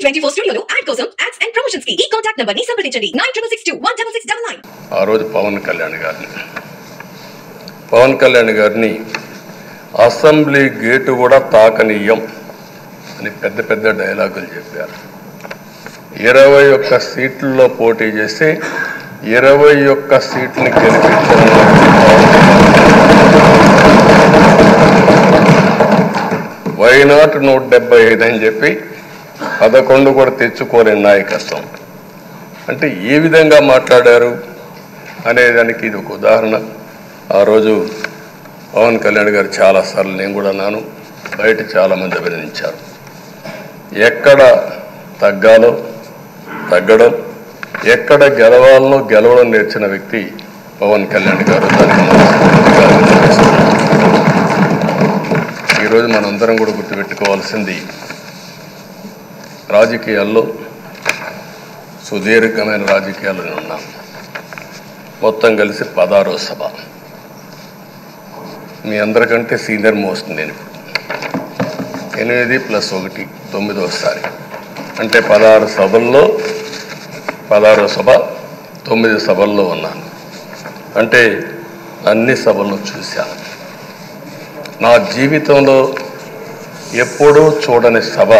టీవీ24 స్టూడియోలో యాడ్ కోసం ads and promotions కి ఈ కాంటాక్ట్ నంబర్ ని సంప్రదించండి 9662166699. ఆ రోజు పవన్ కళ్యాణ్ గారిని అసెంబ్లీ గేటు కూడా తాకనీయం అని పెద్ద పెద్ద డైలాగులు చెప్పారు. 21 సీట్లలో పోటీ చేసి 21 సీట్లని గెలిపించిన వైనాట్ 175 అని చెప్పి 11 కూడా తెచ్చుకోలేని నాయకత్వం. అంటే ఏ విధంగా మాట్లాడారు అనేదానికి ఇది ఒక ఉదాహరణ. ఆ రోజు పవన్ కళ్యాణ్ గారు చాలాసార్లు నేను కూడా నాను బయట చాలామంది అభినందించారు. ఎక్కడ తగ్గాలో తగ్గడం, ఎక్కడ గెలవాలనో గెలవడం నేర్చిన వ్యక్తి పవన్ కళ్యాణ్ గారు. ఈరోజు మనందరం కూడా గుర్తుపెట్టుకోవాల్సింది, రాజకీయాల్లో సుదీర్ఘమైన రాజకీయాల్లో ఉన్నాం. మొత్తం కలిసి 16వ సభ. మీ అందరికంటే సీనియర్ మోస్ట్ నేను. 8 + 1 9వసారి, అంటే 16 సభల్లో 16వ సభ 9 సభల్లో ఉన్నాను. అంటే అన్ని సభల్లో చూశాను. నా జీవితంలో ఎప్పుడూ చూడని సభ